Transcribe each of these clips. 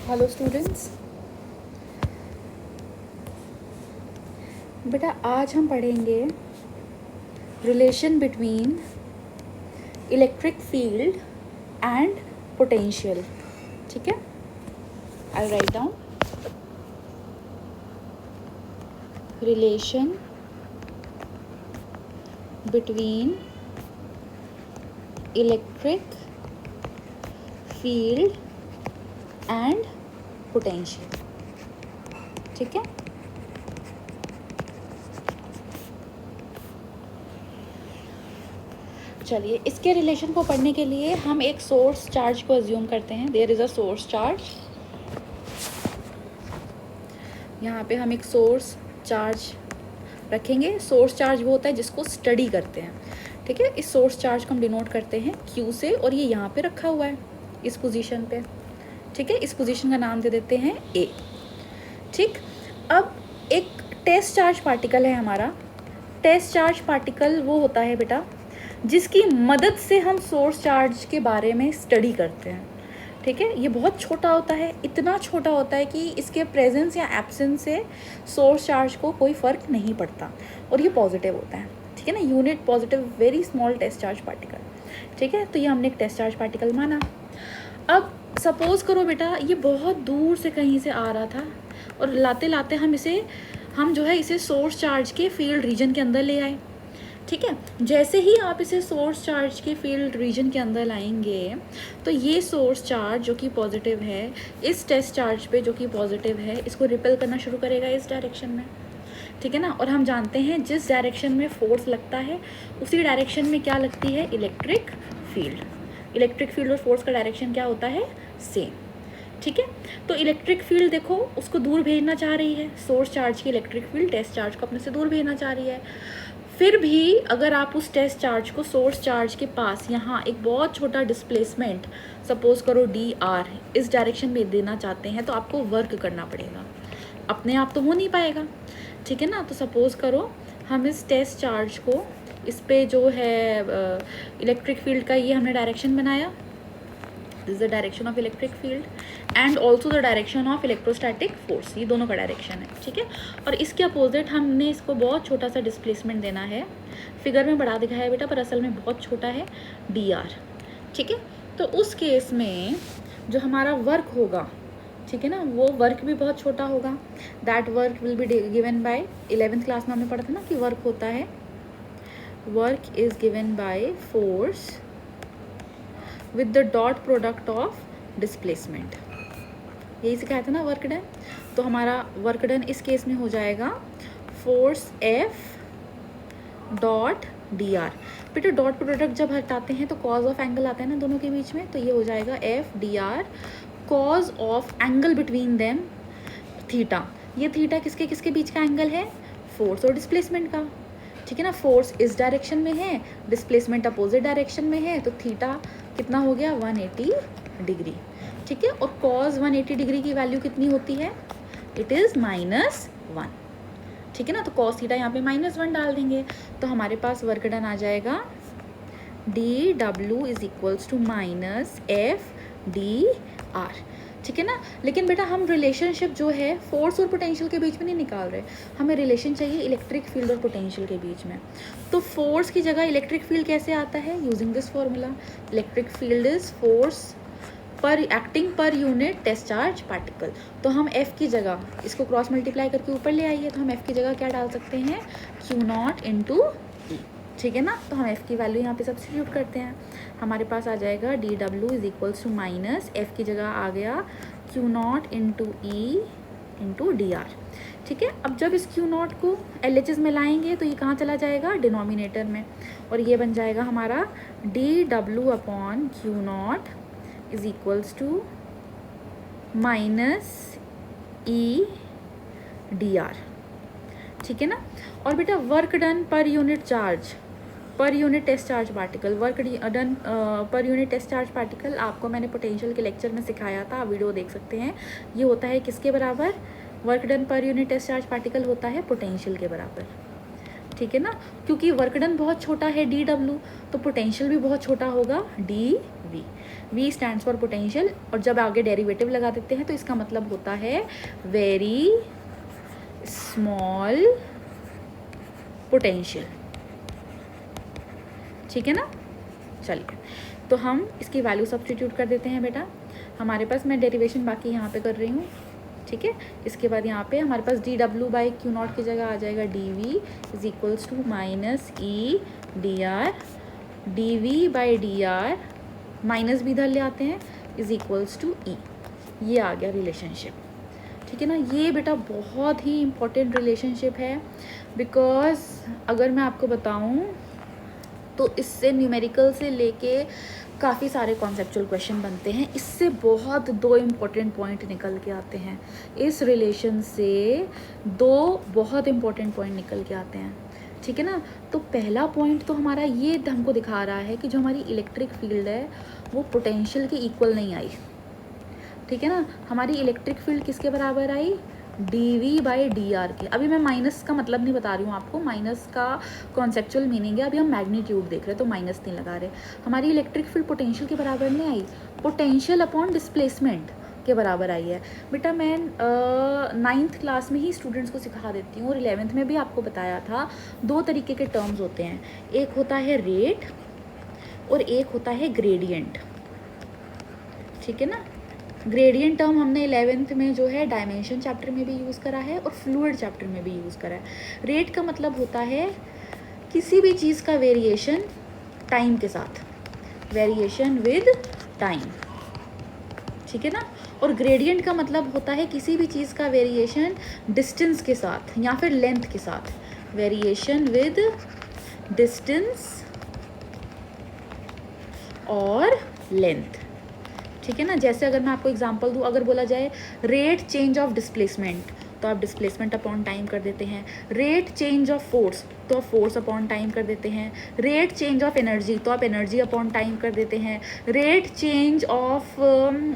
Hello students, बेटा आज हम पढ़ेंगे relation between electric field and potential. ठीक है, I write down relation between electric field and potential. ठीक है, चलिए इसके रिलेशन को पढ़ने के लिए हम एक सोर्स चार्ज को अज्यूम करते हैं। There is a source charge. यहाँ पे हम एक सोर्स चार्ज रखेंगे। सोर्स चार्ज वो होता है जिसको स्टडी करते हैं। ठीक है, इस सोर्स चार्ज को हम डिनोट करते हैं Q से, और ये यहाँ पे रखा हुआ है इस पोजीशन पे। ठीक है, इस पोजीशन का नाम दे देते हैं A। ठीक, अब एक टेस्ट चार्ज पार्टिकल है हमारा। टेस्ट चार्ज पार्टिकल वो होता है बेटा जिसकी मदद से हम सोर्स चार्ज के बारे में स्टडी करते हैं। ठीक है, ये बहुत छोटा होता है, इतना छोटा होता है कि इसके प्रेजेंस या एब्सेंस से सोर्स चार्ज को कोई फ़र्क नहीं पड़ता, और ये पॉजिटिव होता है। ठीक है ना, unit positive very small test charge particle. ठीक है, तो ये हमने एक टेस्ट चार्ज पार्टिकल माना। अब सपोज़ करो बेटा ये बहुत दूर से कहीं से आ रहा था, और लाते लाते हम जो है इसे सोर्स चार्ज के फील्ड रीजन के अंदर ले आए। ठीक है, जैसे ही आप इसे सोर्स चार्ज के फील्ड रीजन के अंदर लाएंगे तो ये सोर्स चार्ज जो कि पॉजिटिव है इस टेस्ट चार्ज पे जो कि पॉजिटिव है इसको रिपेल करना शुरू करेगा इस डायरेक्शन में। ठीक है ना, और हम जानते हैं जिस डायरेक्शन में फोर्स लगता है उसी डायरेक्शन में क्या लगती है, इलेक्ट्रिक फील्ड। इलेक्ट्रिक फील्ड और फोर्स का डायरेक्शन क्या होता है, सेम। ठीक है, तो इलेक्ट्रिक फील्ड देखो उसको दूर भेजना चाह रही है, सोर्स चार्ज की इलेक्ट्रिक फील्ड टेस्ट चार्ज को अपने से दूर भेजना चाह रही है। फिर भी अगर आप उस टेस्ट चार्ज को सोर्स चार्ज के पास यहाँ एक बहुत छोटा डिस्प्लेसमेंट सपोज करो dr इस डायरेक्शन में देना चाहते हैं तो आपको वर्क करना पड़ेगा, अपने आप तो हो नहीं पाएगा। ठीक है ना, तो सपोज करो हम इस टेस्ट चार्ज को इस पे जो है इलेक्ट्रिक फील्ड का ये हमने डायरेक्शन बनाया, this is the direction of electric field and also the direction of electrostatic force, ये दोनों का डायरेक्शन है। ठीक है, और इसके अपोजिट हमने इसको बहुत छोटा सा डिस्प्लेसमेंट देना है। फिगर में बड़ा दिखाया है बेटा पर असल में बहुत छोटा है, dr। ठीक है, तो उस केस में जो हमारा वर्क होगा, ठीक है ना, वो वर्क भी बहुत छोटा होगा। That work will be given by 11th class में हमने पढ़ा था ना कि वर्क होता है, work is given by force with the dot product of displacement, यही सिखाया था ना वर्क डन। तो हमारा वर्क डन इस केस में हो जाएगा फोर्स F डॉट dr। बेटा डॉट प्रोडक्ट जब हटाते हैं तो कॉज ऑफ एंगल आता है ना दोनों के बीच में, तो ये हो जाएगा F dr cause of angle between them theta. ये थीटा किसके किसके बीच का एंगल है, फोर्स और डिस्प्लेसमेंट का। ठीक है ना, फोर्स इस डायरेक्शन में है, डिस्प्लेसमेंट अपोजिट डायरेक्शन में है, तो थीटा कितना हो गया, 180 डिग्री। ठीक है, और कॉज 180 डिग्री की वैल्यू कितनी होती है, इट इज़ -1। ठीक है ना, तो कॉस थीटा यहाँ पे -1 डाल देंगे तो हमारे पास वर्क डन आ जाएगा dw is equals to -F/dr। ठीक है ना, लेकिन बेटा हम रिलेशनशिप जो है फोर्स और पोटेंशियल के बीच में नहीं निकाल रहे, हमें रिलेशन चाहिए इलेक्ट्रिक फील्ड और पोटेंशियल के बीच में। तो फोर्स की जगह इलेक्ट्रिक फील्ड कैसे आता है, using this formula, electric field is force पर acting per unit test charge particle. तो हम F की जगह इसको क्रॉस मल्टीप्लाई करके ऊपर ले आइए, तो हम F की जगह क्या डाल सकते हैं, Q0 इंटू E। ठीक है ना, तो हम F की वैल्यू यहाँ पे सब्स्टिट्यूट करते हैं, हमारे पास आ जाएगा dw is equals to minus F की जगह आ गया Q0 into E into dr। ठीक है, अब जब इस Q0 को LHS में लाएंगे तो ये कहाँ चला जाएगा, डिनोमिनेटर में, और ये बन जाएगा हमारा dw upon Q0 is equals to -E/dr। ठीक है ना, और बेटा work done per unit charge, per unit test charge particle, work done per unit test charge particle आपको मैंने पोटेंशियल के लेक्चर में सिखाया था, आप वीडियो देख सकते हैं। ये होता है किसके बराबर, work done per unit test charge particle होता है पोटेंशियल के बराबर। ठीक है ना, क्योंकि वर्क डन बहुत छोटा है dw, तो पोटेंशियल भी बहुत छोटा होगा dv। v stands for potential, और जब आगे डेरिवेटिव लगा देते हैं तो इसका मतलब होता है वेरी स्मॉल पोटेंशियल। ठीक है ना, चलिए तो हम इसकी वैल्यू सब्स्टिट्यूट कर देते हैं बेटा। हमारे पास, मैं डेरिवेशन बाकी यहाँ पे कर रही हूँ, ठीक है। इसके बाद यहाँ पे हमारे पास dw/q0 की जगह आ जाएगा dv is equals to minus E D R, dv/dr minus भी इधर ले आते हैं इज इक्वल्स टू ई। ये आ गया रिलेशनशिप, ठीक है ना। ये बेटा बहुत ही इम्पोर्टेंट रिलेशनशिप है, बिकॉज अगर मैं आपको बताऊँ तो इससे न्यूमेरिकल से लेके काफ़ी सारे कॉन्सेप्चुअल क्वेश्चन बनते हैं। इससे बहुत दो इम्पॉर्टेंट पॉइंट निकल के आते हैं, इस रिलेशन से दो बहुत इम्पॉर्टेंट पॉइंट निकल के आते हैं, ठीक है ना। तो पहला पॉइंट तो हमारा ये हमको दिखा रहा है कि जो हमारी इलेक्ट्रिक फील्ड है वो पोटेंशियल के इक्वल नहीं आई, ठीक है ना। हमारी इलेक्ट्रिक फील्ड किसके बराबर आई, dv/dr के। अभी मैं माइनस का मतलब नहीं बता रही हूँ आपको, माइनस का कॉन्सेप्चुअल मीनिंग है, अभी हम मैग्नीट्यूड देख रहे हैं तो माइनस नहीं लगा रहे। हमारी इलेक्ट्रिक फील्ड पोटेंशियल के बराबर नहीं आई, पोटेंशियल अपॉन डिस्प्लेसमेंट के बराबर आई है। बेटा मैं 9th क्लास में ही स्टूडेंट्स को सिखा देती हूँ और 11th में भी आपको बताया था, दो तरीके के टर्म्स होते हैं, एक होता है रेट और एक होता है ग्रेडियंट, ठीक है ना। ग्रेडियंट टर्म हमने 11th में जो है डायमेंशन चैप्टर में भी यूज़ करा है और फ्लूइड चैप्टर में भी यूज़ करा है। रेट का मतलब होता है किसी भी चीज़ का वेरिएशन टाइम के साथ, वेरिएशन विद टाइम, ठीक है ना। और ग्रेडियंट का मतलब होता है किसी भी चीज़ का वेरिएशन डिस्टेंस के साथ या फिर लेंथ के साथ, वेरिएशन विद डिस्टेंस और लेंथ, ठीक है ना। जैसे अगर मैं आपको एग्जांपल दूँ, अगर बोला जाए रेट चेंज ऑफ डिस्प्लेसमेंट तो आप डिस्प्लेसमेंट अपॉन टाइम कर देते हैं, रेट चेंज ऑफ फोर्स तो आप फोर्स अपॉन टाइम कर देते हैं, रेट चेंज ऑफ एनर्जी तो आप एनर्जी अपॉन टाइम कर देते हैं, रेट चेंज ऑफ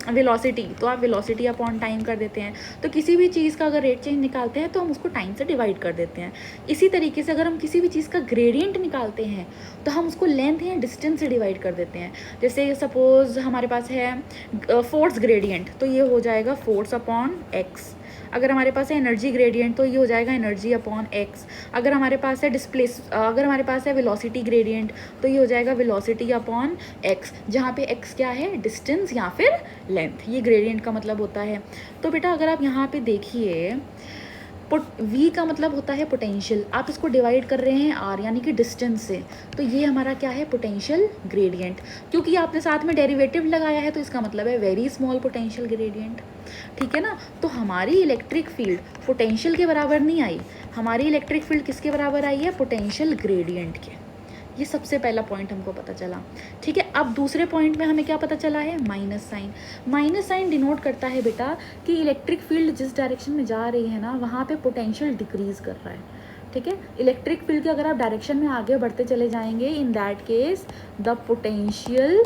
वेलोसिटी तो आप वेलोसिटी अपॉन टाइम कर देते हैं। तो किसी भी चीज़ का अगर रेट चेंज निकालते हैं तो हम उसको टाइम से डिवाइड कर देते हैं। इसी तरीके से अगर हम किसी भी चीज़ का ग्रेडियंट निकालते हैं तो हम उसको लेंथ या डिस्टेंस से डिवाइड कर देते हैं। जैसे सपोज हमारे पास है फोर्स ग्रेडियंट तो ये हो जाएगा फोर्स अपॉन एक्स, अगर हमारे पास है एनर्जी ग्रेडियंट तो ये हो जाएगा एनर्जी अपॉन एक्स, अगर हमारे पास है अगर हमारे पास है वेलोसिटी ग्रेडियंट तो ये हो जाएगा वेलोसिटी अपॉन एक्स, जहाँ पे एक्स क्या है, डिस्टेंस या फिर लेंथ, ये ग्रेडियंट का मतलब होता है। तो बेटा अगर आप यहाँ पे देखिए, v का मतलब होता है पोटेंशियल, आप इसको डिवाइड कर रहे हैं r यानी कि डिस्टेंस से, तो ये हमारा क्या है, पोटेंशियल ग्रेडियंट। क्योंकि आपने साथ में डेरिवेटिव लगाया है तो इसका मतलब है वेरी स्मॉल पोटेंशियल ग्रेडियंट, ठीक है ना। तो हमारी इलेक्ट्रिक फील्ड पोटेंशियल के बराबर नहीं आई, हमारी इलेक्ट्रिक फील्ड किसके बराबर आई है, पोटेंशियल ग्रेडियंट के। ये सबसे पहला पॉइंट हमको पता चला, ठीक है। अब दूसरे पॉइंट में हमें क्या पता चला है, minus sign. Minus sign denote करता है बेटा कि इलेक्ट्रिक फील्ड जिस डायरेक्शन में जा रही है ना, वहाँ पे पोटेंशियल डिक्रीज कर रहा है, ठीक है। इलेक्ट्रिक फील्ड के अगर आप डायरेक्शन में आगे बढ़ते चले जाएंगे, in that case the potential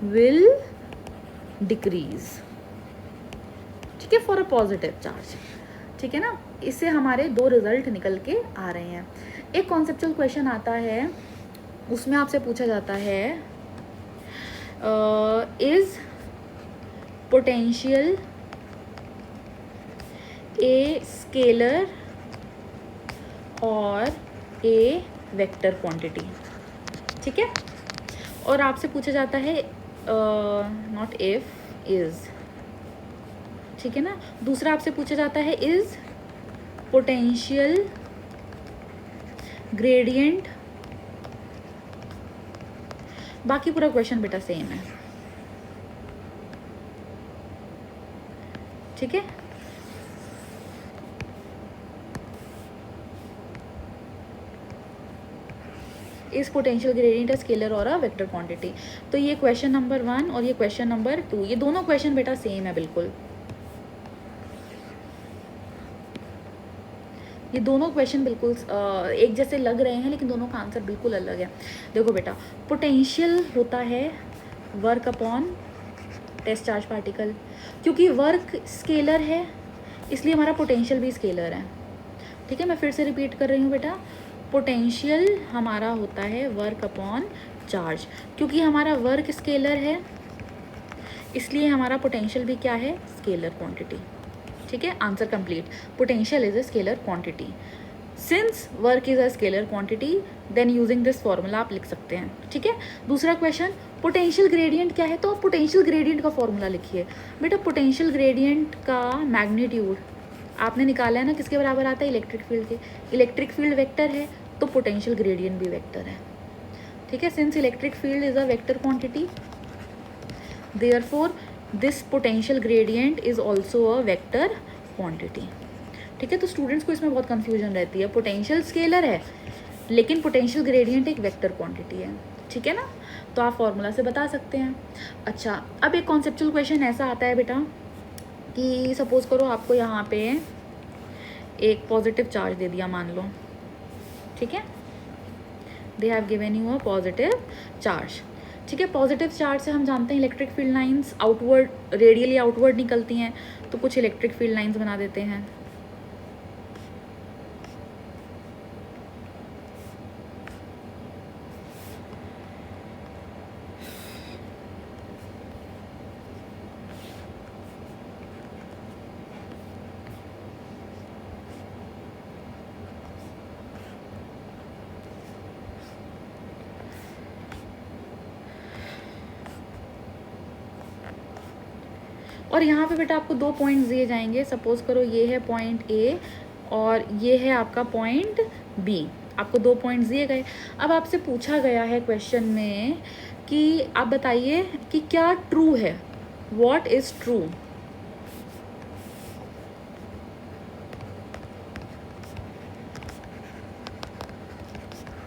will decrease, ठीक है, फॉर अ पॉजिटिव चार्ज, ठीक है ना। इससे हमारे दो रिजल्ट निकल के आ रहे हैं। एक कॉन्सेप्चुअल क्वेश्चन आता है, उसमें आपसे पूछा जाता है इज पोटेंशियल ए स्केलर और ए वेक्टर क्वांटिटी, ठीक है। और आपसे पूछा जाता है नॉट इफ, इज, ठीक है ना। दूसरा आपसे पूछा जाता है इज पोटेंशियल ग्रेडियंट, बाकी पूरा क्वेश्चन बेटा सेम है, ठीक है। इस पोटेंशियल ग्रेडियंट स्केलर और अ वेक्टर क्वांटिटी। तो ये क्वेश्चन नंबर 1 और ये क्वेश्चन नंबर 2, ये दोनों क्वेश्चन बेटा सेम है बिल्कुल, ये दोनों क्वेश्चन बिल्कुल एक जैसे लग रहे हैं लेकिन दोनों का आंसर बिल्कुल अलग है। देखो बेटा, पोटेंशियल होता है work upon test charge particle, क्योंकि वर्क स्केलर है इसलिए हमारा पोटेंशियल भी स्केलर है। ठीक है, मैं फिर से रिपीट कर रही हूँ बेटा, पोटेंशियल हमारा होता है वर्क अपॉन चार्ज, क्योंकि हमारा वर्क स्केलर है इसलिए हमारा पोटेंशियल भी क्या है, स्केलर क्वांटिटी। ठीक है, answer complete. Potential is a scalar quantity. Since work is a scalar quantity then using this formula आप लिख सकते हैं। ठीक है, दूसरा क्वेश्चन, पोटेंशियल ग्रेडियंट क्या है, तो आप पोटेंशियल ग्रेडियंट का फॉर्मूला लिखिए। बेटा पोटेंशियल ग्रेडियंट का मैग्नीट्यूड आपने निकाला है ना, किसके बराबर आता है, इलेक्ट्रिक फील्ड के। इलेक्ट्रिक फील्ड वेक्टर है तो पोटेंशियल ग्रेडियंट भी वेक्टर है। ठीक है, since electric field is a vector quantity therefore this potential gradient is also a vector quantity। ठीक है, तो स्टूडेंट्स को इसमें बहुत कंफ्यूजन रहती है, पोटेंशियल स्केलर है लेकिन पोटेंशियल ग्रेडियंट एक वेक्टर क्वांटिटी है। ठीक है ना, तो आप फॉर्मूला से बता सकते हैं। अच्छा, अब एक कॉन्सेप्चुअल क्वेश्चन ऐसा आता है बेटा कि सपोज करो आपको यहाँ पे एक पॉजिटिव चार्ज दे दिया मान लो। ठीक है, they have given you a positive charge. ठीक है, पॉजिटिव चार्ज से हम जानते हैं electric field lines outward, radially outward निकलती हैं, तो कुछ इलेक्ट्रिक फील्ड लाइंस बना देते हैं। और यहाँ पे बेटा आपको 2 पॉइंट्स दिए जाएंगे। सपोज करो ये है पॉइंट ए और ये है आपका पॉइंट बी, आपको 2 पॉइंट्स दिए गए। अब आपसे पूछा गया है क्वेश्चन में कि आप बताइए कि क्या ट्रू है, व्हाट इज ट्रू।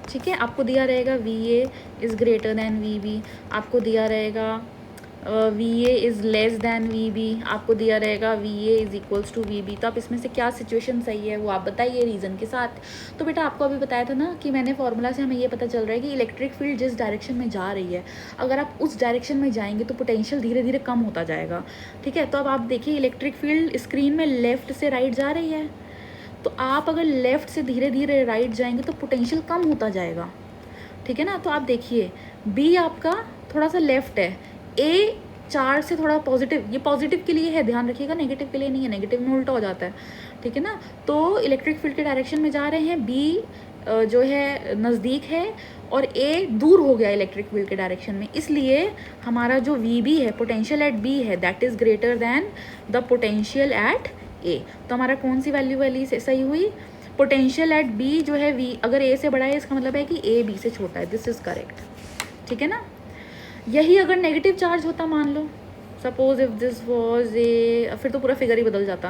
ठीक है, आपको दिया रहेगा VA is greater than VB, आपको दिया रहेगा VA is less than VB, आपको दिया रहेगा VA is equals to VB। तो आप इसमें से क्या सिचुएशन सही है वो आप बताइए रीज़न के साथ। तो बेटा आपको अभी बताया था ना कि मैंने फॉर्मूला से हमें ये पता चल रहा है कि इलेक्ट्रिक फील्ड जिस डायरेक्शन में जा रही है, अगर आप उस डायरेक्शन में जाएंगे तो पोटेंशियल धीरे धीरे कम होता जाएगा। ठीक है, तो अब आप देखिए इलेक्ट्रिक फील्ड स्क्रीन में लेफ़्ट से राइट जा रही है, तो आप अगर लेफ़्ट से धीरे धीरे राइट जाएंगे तो पोटेंशियल कम होता जाएगा। ठीक है ना, तो आप देखिए बी आपका थोड़ा सा लेफ़्ट है, ए चार्ज से थोड़ा पॉजिटिव, ये पॉजिटिव के लिए है ध्यान रखिएगा, नेगेटिव के लिए नहीं है, नेगेटिव में उल्टा हो जाता है। ठीक है ना, तो इलेक्ट्रिक फील्ड के डायरेक्शन में जा रहे हैं, बी जो है नज़दीक है और ए दूर हो गया इलेक्ट्रिक फील्ड के डायरेक्शन में, इसलिए हमारा जो VB है, पोटेंशियल एट बी है, that is greater than the potential at A. तो हमारा कौन सी वैल्यू वाली सही हुई, पोटेंशियल एट बी जो है V अगर ए से बड़ा है इसका मतलब है कि ए बी से छोटा है, दिस इज़ करेक्ट। ठीक है ना, यही अगर नेगेटिव चार्ज होता मान लो, suppose if this was A, फिर तो पूरा फिगर ही बदल जाता,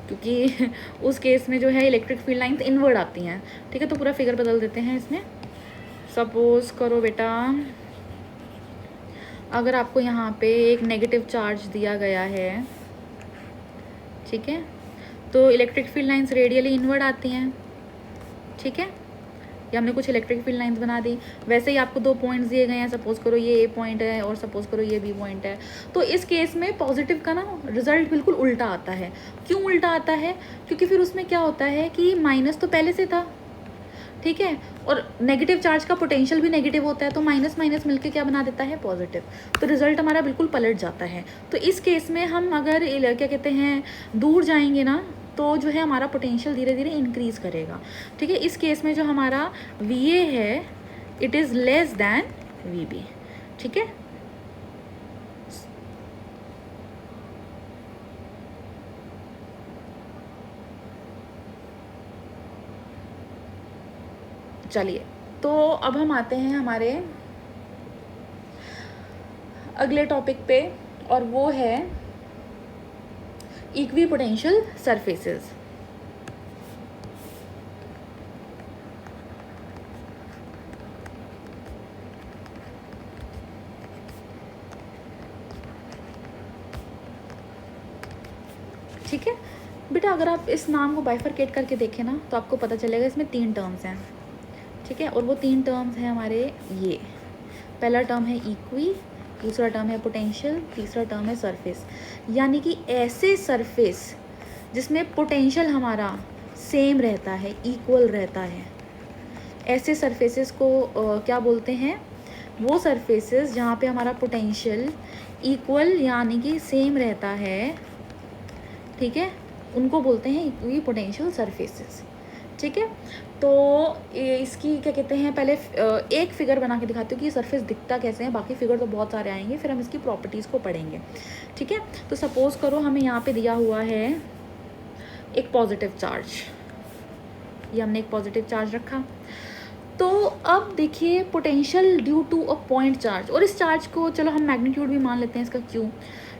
क्योंकि उस केस में जो है इलेक्ट्रिक फील्ड लाइंस इनवर्ड आती हैं। ठीक है, तो पूरा फिगर बदल देते हैं इसमें। सपोज करो बेटा अगर आपको यहाँ पे एक नेगेटिव चार्ज दिया गया है, ठीक है, तो electric field lines radially inward आती हैं। ठीक है, या हमने कुछ इलेक्ट्रिक फील्ड लाइंस बना दी। वैसे ही आपको 2 पॉइंट्स दिए गए हैं, सपोज करो ये ए पॉइंट है और सपोज करो ये बी पॉइंट है, तो इस केस में पॉजिटिव का ना रिजल्ट बिल्कुल उल्टा आता है। क्यों उल्टा आता है, क्योंकि फिर उसमें क्या होता है कि माइनस तो पहले से था। ठीक है, और नेगेटिव चार्ज का पोटेंशियल भी नेगेटिव होता है, तो माइनस माइनस मिलके क्या बना देता है, पॉजिटिव, तो रिजल्ट हमारा बिल्कुल पलट जाता है। तो इस केस में हम अगर क्या कहते हैं दूर जाएंगे ना, तो जो है हमारा पोटेंशियल धीरे धीरे इंक्रीज़ करेगा। ठीक है, इस केस में जो हमारा VA है it is less than VB। ठीक है, चलिए तो अब हम आते हैं हमारे अगले टॉपिक पे, और वो है इक्विपोटेंशियल सरफेसेस। ठीक है बेटा, अगर आप इस नाम को बाइफरकेट करके देखें ना तो आपको पता चलेगा इसमें 3 टर्म्स हैं। ठीक है, और वो 3 टर्म्स हैं हमारे ये, पहला टर्म है इक्वी, दूसरा टर्म है पोटेंशियल, तीसरा टर्म है सरफेस। यानी कि ऐसे सरफेस जिसमें पोटेंशियल हमारा सेम रहता है, इक्वल रहता है। ऐसे सरफेसेस को क्या बोलते हैं? वो सरफेसेस जहाँ पे हमारा पोटेंशियल इक्वल यानी कि सेम रहता है, ठीक है, उनको बोलते हैं इक्वी पोटेंशियल सरफेसेस। ठीक है, तो इसकी क्या कहते हैं, पहले एक फिगर बना के दिखाती हूँ कि सरफेस दिखता कैसे है, बाकी फिगर तो बहुत सारे आएंगे, फिर हम इसकी प्रॉपर्टीज़ को पढ़ेंगे। ठीक है, तो सपोज़ करो हमें यहाँ पे दिया हुआ है एक पॉजिटिव चार्ज, ये हमने एक पॉजिटिव चार्ज रखा। तो अब देखिए potential due to a point charge, और इस चार्ज को चलो हम मैग्नीट्यूड भी मान लेते हैं इसका क्यू,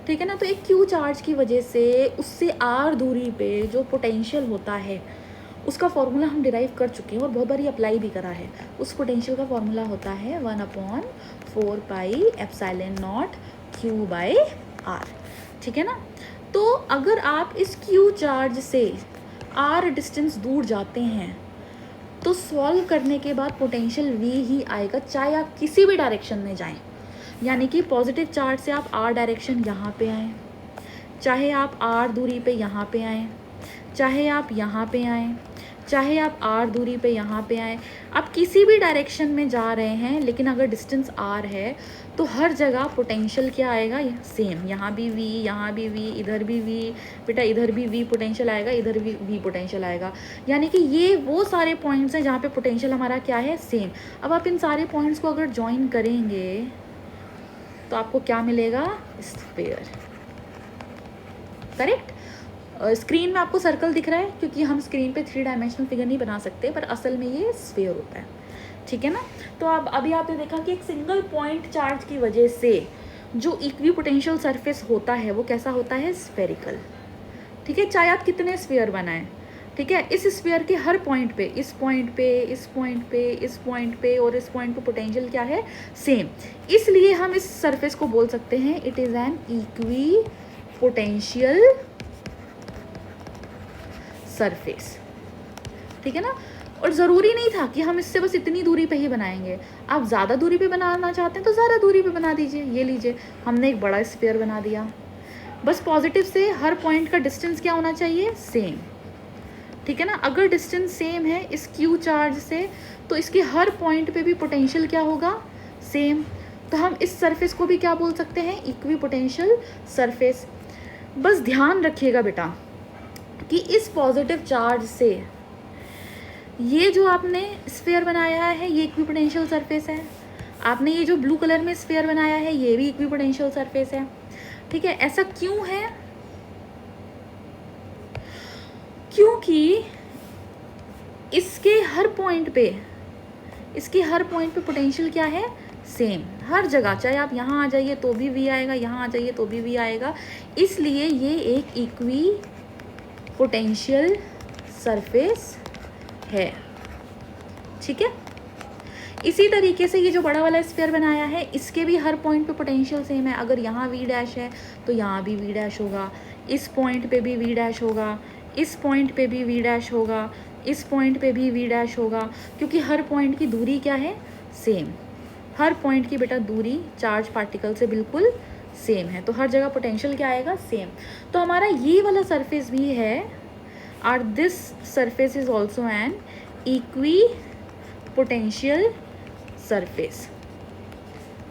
ठीक है ना। तो एक क्यू चार्ज की वजह से उससे आर दूरी पे जो पोटेंशियल होता है उसका फॉर्मूला हम डिराइव कर चुके हैं और बहुत बार अप्लाई भी करा है। उस पोटेंशियल का फॉर्मूला होता है 1/4 pi epsilon naught q by r, ठीक है ना। तो अगर आप इस क्यू चार्ज से आर डिस्टेंस दूर जाते हैं तो सॉल्व करने के बाद पोटेंशियल वी ही आएगा, चाहे आप किसी भी डायरेक्शन में जाएं। यानी कि पॉजिटिव चार्ज से आप आर डायरेक्शन यहाँ पे आएँ, चाहे आप आर दूरी पे यहाँ पे आएँ, चाहे आप यहाँ पे आएँ, चाहे आप आर दूरी पे यहाँ पे आएँ, आप किसी भी डायरेक्शन में जा रहे हैं, लेकिन अगर डिस्टेंस आर है तो हर जगह पोटेंशियल क्या आएगा? सेम। यहाँ भी वी, यहाँ भी वी, इधर भी वी, बेटा इधर भी वी पोटेंशियल आएगा, इधर भी वी पोटेंशियल आएगा। यानी कि ये वो सारे पॉइंट्स हैं जहाँ पे पोटेंशियल हमारा क्या है? सेम। अब आप इन सारे पॉइंट्स को अगर ज्वाइन करेंगे तो आपको क्या मिलेगा? स्फीयर। करेक्ट। स्क्रीन में आपको सर्कल दिख रहा है क्योंकि हम स्क्रीन पे 3 डायमेंशनल फिगर नहीं बना सकते, पर असल में ये स्फीयर होता है, ठीक है ना। तो अब अभी आपने देखा कि एक सिंगल पॉइंट चार्ज की वजह से जो इक्वी पोटेंशियल सरफेस होता है वो कैसा होता है? स्फेरिकल, ठीक है। चाहे आप कितने स्फीयर बनाएं, ठीक है, इस स्फीयर के हर पॉइंट पे, इस पॉइंट पे, इस पॉइंट पे, इस पॉइंट पे और इस पॉइंट पे पोटेंशियल क्या है? सेम। इसलिए हम इस सरफेस को बोल सकते हैं it is an equi potential surface, ठीक है ना। और ज़रूरी नहीं था कि हम इससे बस इतनी दूरी पे ही बनाएंगे, आप ज़्यादा दूरी पे बनाना चाहते हैं तो ज़्यादा दूरी पे बना दीजिए। ये लीजिए, हमने एक बड़ा स्फीयर बना दिया। बस पॉजिटिव से हर पॉइंट का डिस्टेंस क्या होना चाहिए? सेम, ठीक है ना। अगर डिस्टेंस सेम है इस क्यू चार्ज से तो इसके हर पॉइंट पे भी पोटेंशियल क्या होगा? सेम। तो हम इस सरफेस को भी क्या बोल सकते हैं? Equi potential surface. बस ध्यान रखिएगा बेटा कि इस पॉजिटिव चार्ज से ये जो आपने स्फीयर बनाया है ये इक्वी पोटेंशियल सरफेस है, आपने ये जो ब्लू कलर में स्फीयर बनाया है ये भी इक्वी पोटेंशियल सरफेस है, ठीक है। ऐसा क्यों है? क्योंकि इसके हर पॉइंट पे पोटेंशियल क्या है? सेम। हर जगह, चाहे आप यहाँ आ जाइए तो भी वी आएगा, यहाँ आ जाइए तो भी वी आएगा, इसलिए ये एक इक्वी पोटेंशियल सरफेस है, ठीक है। इसी तरीके से ये जो बड़ा वाला स्फीयर बनाया है इसके भी हर पॉइंट पे पोटेंशियल सेम है। अगर यहाँ वी डैश है तो यहाँ भी वी डैश होगा, इस पॉइंट पे भी वी डैश होगा, इस पॉइंट पे भी वी डैश होगा, इस पॉइंट पे भी वी डैश होगा, क्योंकि हर पॉइंट की दूरी क्या है? सेम। हर पॉइंट की बेटा दूरी चार्ज पार्टिकल से बिल्कुल सेम है, तो हर जगह पोटेंशियल क्या आएगा? सेम। तो हमारा ये वाला सरफेस भी है, और this surface is also an equi potential surface,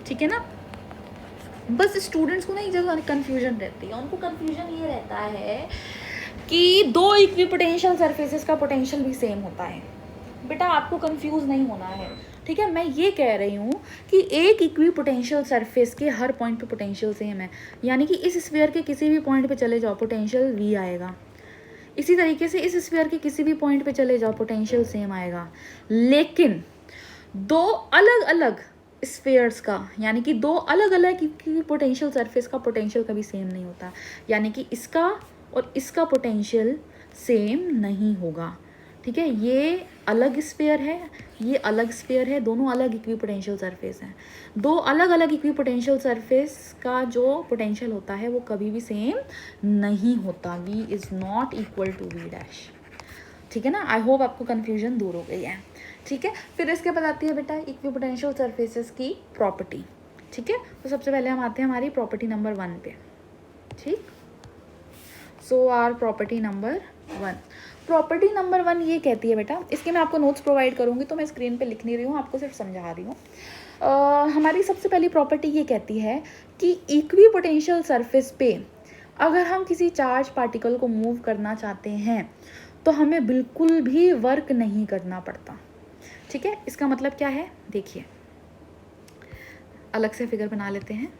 ठीक है ना। बस स्टूडेंट्स को ना एक जगह कन्फ्यूजन रहती है, उनको कन्फ्यूजन ये रहता है कि दो इक्वी पोटेंशियल सरफेसेस का पोटेंशियल भी सेम होता है। बेटा आपको कंफ्यूज नहीं होना है, ठीक है। मैं ये कह रही हूँ कि एक इक्वी पोटेंशियल सरफेस के हर पॉइंट पे पोटेंशियल सेम है, यानी कि इस स्फीयर के किसी भी पॉइंट पे चले जाओ पोटेंशियल वी आएगा, इसी तरीके से इस स्फीयर के किसी भी पॉइंट पे चले जाओ पोटेंशियल सेम आएगा। लेकिन दो अलग अलग स्फीयर्स का, यानी कि दो अलग अलग पोटेंशियल सरफेस का पोटेंशियल कभी सेम नहीं होता, यानी कि इसका और इसका पोटेंशियल सेम नहीं होगा, ठीक है। ये अलग स्फीयर है, ये अलग स्फीयर है, दोनों अलग इक्वी पोटेंशियल सरफेस हैं। दो अलग अलग इक्वी पोटेंशियल सरफेस का जो पोटेंशियल होता है वो कभी भी सेम नहीं होता। v is not equal to v dash, ठीक है ना। आई होप आपको कन्फ्यूजन दूर हो गई है, ठीक है। फिर इसके बाद आती है बेटा इक्वी पोटेंशियल सरफेसेस की प्रॉपर्टी, ठीक है। तो सबसे पहले हम आते हैं हमारी प्रॉपर्टी नंबर 1 पे, ठीक। So our property number 1, property number 1 ये कहती है बेटा, इसके मैं आपको नोट्स प्रोवाइड करूँगी, तो मैं स्क्रीन पे लिख नहीं रही हूँ, आपको सिर्फ समझा रही हूँ। हमारी सबसे पहली प्रॉपर्टी ये कहती है कि इक्वी पोटेंशियल सरफेस पे अगर हम किसी चार्ज पार्टिकल को मूव करना चाहते हैं तो हमें बिल्कुल भी वर्क नहीं करना पड़ता। ठीक है, इसका मतलब क्या है, देखिए अलग से फिगर बना लेते हैं।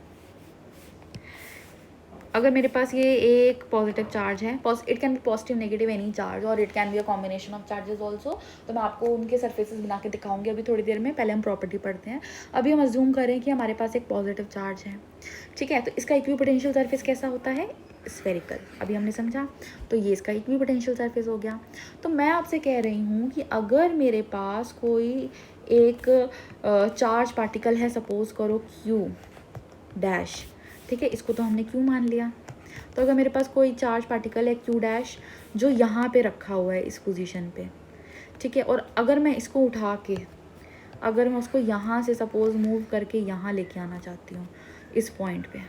अगर मेरे पास ये एक पॉजिटिव चार्ज है, it can be positive negative any charge और it can be a combination of charges also, तो मैं आपको उनके सरफेसेस बना के दिखाऊंगी अभी थोड़ी देर में। पहले हम प्रॉपर्टी पढ़ते हैं। अभी हम अज्यूम करें कि हमारे पास एक पॉजिटिव चार्ज है, ठीक है, तो इसका इक्विपोटेंशियल सरफेस कैसा होता है, स्फेरिकल। अभी हमने समझा, तो ये इसका इक्विपोटेंशियल सरफेस हो गया। तो मैं आपसे कह रही हूँ कि अगर मेरे पास कोई एक चार्ज पार्टिकल है, सपोज करो क्यू डैश, ठीक है, इसको तो हमने क्यू मान लिया। तो अगर मेरे पास कोई चार्ज पार्टिकल है क्यू डैश जो यहाँ पे रखा हुआ है इस पोजीशन पे, ठीक है, और अगर मैं इसको उठा के, अगर मैं उसको यहाँ से सपोज मूव करके यहाँ लेके आना चाहती हूँ इस पॉइंट पे,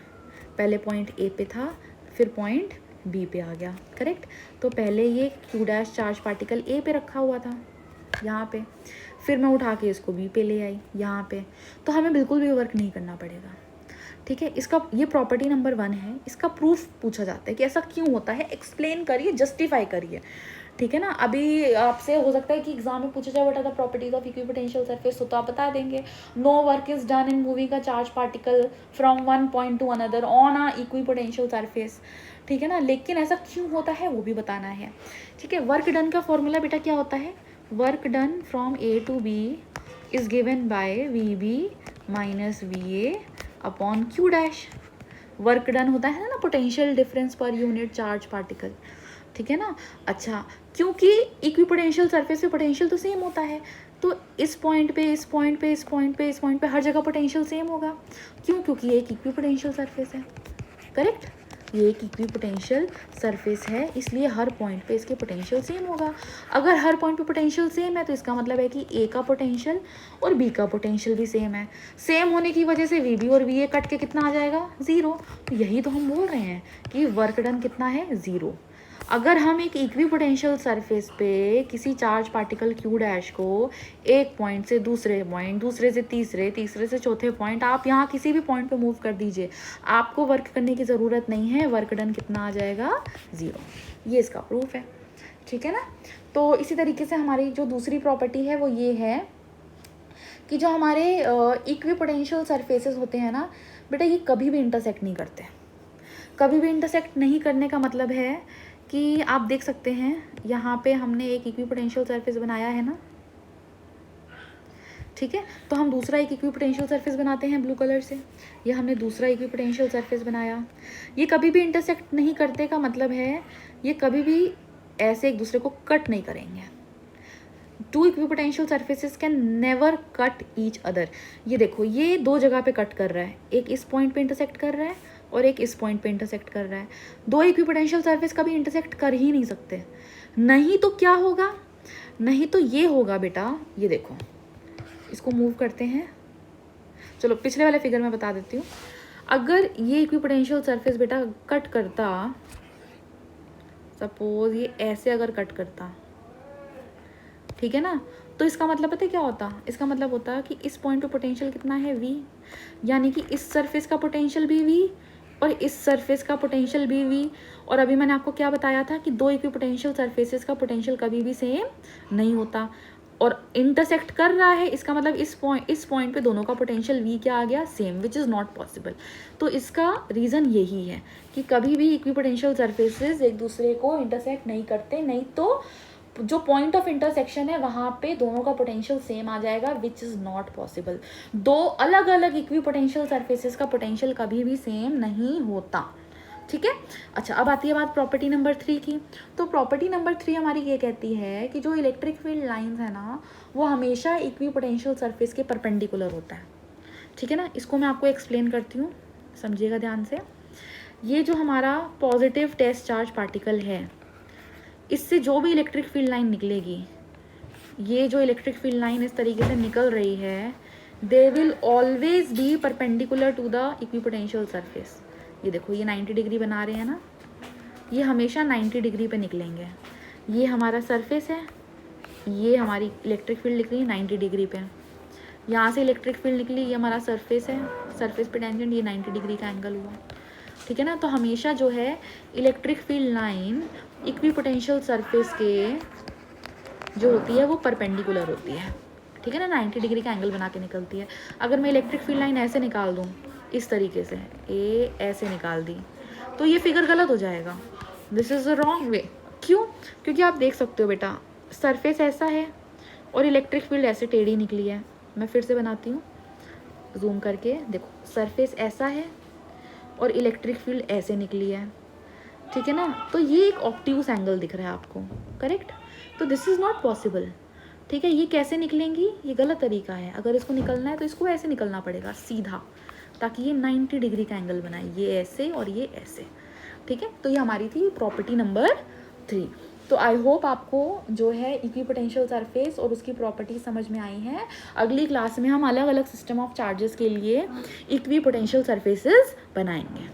पहले पॉइंट ए पे था, फिर पॉइंट बी पे आ गया, करेक्ट। तो पहले ये Q dash charge particle A पे रखा हुआ था यहाँ पे, फिर मैं उठा के इसको बी पे ले आई यहाँ पे, तो हमें बिल्कुल भी वर्क नहीं करना पड़ेगा। ठीक है, इसका ये प्रॉपर्टी नंबर 1 है। इसका प्रूफ पूछा जाता है कि ऐसा क्यों होता है, एक्सप्लेन करिए, जस्टिफाई करिए। ठीक है ना, अभी आपसे हो सकता है कि एग्जाम में पूछा जाए what are the properties of equipotential surface, तो आप बता देंगे no work is done in moving a charge particle from one point to another on a equipotential surface. ठीक है ना, लेकिन ऐसा क्यों होता है वो भी बताना है। ठीक है, वर्क डन का फॉर्मूला बेटा क्या होता है, work done from A to B is given by V B minus V A upon q dash. Work done होता है ना potential difference per unit charge particle, ठीक है ना। अच्छा, क्योंकि इक्विपोटेंशियल सरफेस पे पोटेंशियल तो सेम होता है, तो इस पॉइंट पे, इस पॉइंट पे, इस पॉइंट पे, इस पॉइंट पे हर जगह पोटेंशियल सेम होगा। क्यों, क्योंकि ये एक इक्विपोटेंशियल सरफेस है, करेक्ट। ये एक इक्विपोटेंशियल सरफेस है, इसलिए हर पॉइंट पे इसके पोटेंशियल सेम होगा। अगर हर पॉइंट पे पोटेंशियल सेम है तो इसका मतलब है कि ए का पोटेंशियल और बी का पोटेंशियल भी सेम है। सेम होने की वजह से वी बी और वी ए कट के कितना आ जाएगा, 0। तो यही तो हम बोल रहे हैं कि वर्क डन कितना है, 0। अगर हम एक इक्विपोटेंशियल सरफेस पे किसी चार्ज पार्टिकल क्यू डैश को एक पॉइंट से दूसरे पॉइंट, दूसरे से तीसरे, तीसरे से चौथे पॉइंट, आप यहाँ किसी भी पॉइंट पे मूव कर दीजिए, आपको वर्क करने की ज़रूरत नहीं है, वर्क डन कितना आ जाएगा, 0। ये इसका प्रूफ है, ठीक है ना। तो इसी तरीके से हमारी जो दूसरी प्रॉपर्टी है वो ये है कि जो हमारे इक्विपोटेंशियल सरफेसेस होते हैं ना बेटा, ये कभी भी इंटरसेक्ट नहीं करते। कभी भी इंटरसेक्ट नहीं करने का मतलब है कि आप देख सकते हैं यहाँ पे हमने एक इक्विपोटेंशियल सरफेस बनाया है ना, ठीक है, तो हम दूसरा एक इक्विपोटेंशियल सरफेस बनाते हैं ब्लू कलर से, ये हमने दूसरा इक्विपोटेंशियल सरफेस बनाया। ये कभी भी इंटरसेक्ट नहीं करते का मतलब है ये कभी भी ऐसे एक दूसरे को कट नहीं करेंगे। Two equipotential surfaces can never cut each other. ये देखो, ये दो जगह पे कट कर रहा है, एक इस पॉइंट पे इंटरसेक्ट कर रहा है और एक इस पॉइंट पे इंटरसेक्ट कर रहा है। दो इक्विपोटेंशियल सरफेस कभी इंटरसेक्ट कर ही नहीं सकते। नहीं तो क्या होगा, नहीं तो ये होगा बेटा, ये देखो, इसको मूव करते हैं, चलो पिछले वाले फिगर में बता देती हूँ। अगर ये इक्विपोटेंशियल सरफेस बेटा कट करता, सपोज ये ऐसे अगर कट करता, ठीक है ना, तो इसका मतलब पता है क्या होता, इसका मतलब होता कि इस पॉइंट पे पोटेंशियल कितना है, v, यानी कि इस सरफेस का पोटेंशियल भी v और इस सरफेस का पोटेंशियल भी v। और अभी मैंने आपको क्या बताया था कि दो इक्विपोटेंशियल सरफेसेस का पोटेंशियल कभी भी सेम नहीं होता, और इंटरसेक्ट कर रहा है, इसका मतलब इस पॉइंट पे दोनों का पोटेंशियल v क्या आ गया, same, which is not possible. तो इसका रीज़न यही है कि कभी भी इक्विपोटेंशियल सरफेसेस एक दूसरे को इंटरसेक्ट नहीं करते, नहीं तो जो पॉइंट ऑफ इंटरसेक्शन है वहाँ पे दोनों का पोटेंशियल सेम आ जाएगा, विच इज़ नॉट पॉसिबल। दो अलग अलग इक्विपोटेंशियल सरफेसेस का पोटेंशियल कभी भी सेम नहीं होता, ठीक है। अच्छा, अब आती है बात प्रॉपर्टी नंबर 3 की। तो प्रॉपर्टी नंबर 3 हमारी ये कहती है कि जो इलेक्ट्रिक फील्ड लाइंस है ना, वो हमेशा इक्विपोटेंशियल सरफेस के परपेंडिकुलर होता है, ठीक है ना। इसको मैं आपको एक्सप्लेन करती हूँ, समझिएगा ध्यान से। ये जो हमारा पॉजिटिव टेस्ट चार्ज पार्टिकल है, इससे जो भी इलेक्ट्रिक फील्ड लाइन निकलेगी, ये जो इलेक्ट्रिक फील्ड लाइन इस तरीके से निकल रही है, they will always be perpendicular to the equipotential surface. ये देखो, ये 90 डिग्री बना रहे हैं ना, ये हमेशा 90 डिग्री पे निकलेंगे, ये हमारा सरफेस है, ये हमारी इलेक्ट्रिक फील्ड निकली 90 डिग्री पे, यहाँ से इलेक्ट्रिक फील्ड निकली, ये हमारा सरफेस है, सरफेस पे टेंजेंट, ये 90 डिग्री का एंगल हुआ, ठीक है ना। तो हमेशा जो है electric field line equipotential surface के जो होती है वो परपेंडिकुलर होती है, ठीक है ना, 90 डिग्री का एंगल बना के निकलती है। अगर मैं इलेक्ट्रिक फील्ड लाइन ऐसे निकाल दूँ, इस तरीके से ए ऐसे निकाल दी, तो ये फिगर गलत हो जाएगा, this is the wrong way. क्यों? क्योंकि आप देख सकते हो बेटा, सरफेस ऐसा है और इलेक्ट्रिक फील्ड ऐसे टेढ़ी निकली है। मैं फिर से बनाती हूँ जूम करके, देखो सरफेस ऐसा है और इलेक्ट्रिक फील्ड ऐसे निकली है, ठीक है ना। तो ये एक ऑब्ट्यूज एंगल दिख रहा है आपको, करेक्ट। तो दिस इज़ नॉट पॉसिबल, ठीक है। ये कैसे निकलेंगी, ये गलत तरीका है। अगर इसको निकलना है तो इसको ऐसे निकलना पड़ेगा सीधा, ताकि ये 90 डिग्री का एंगल बनाए, ये ऐसे और ये ऐसे, ठीक है। तो ये हमारी थी प्रॉपर्टी नंबर 3। तो आई होप आपको जो है इक्विपोटेंशियल सरफेस और उसकी प्रॉपर्टी समझ में आई है। अगली क्लास में हम अलग अलग सिस्टम ऑफ चार्जेस के लिए इक्विपोटेंशियल सरफेसेस बनाएंगे।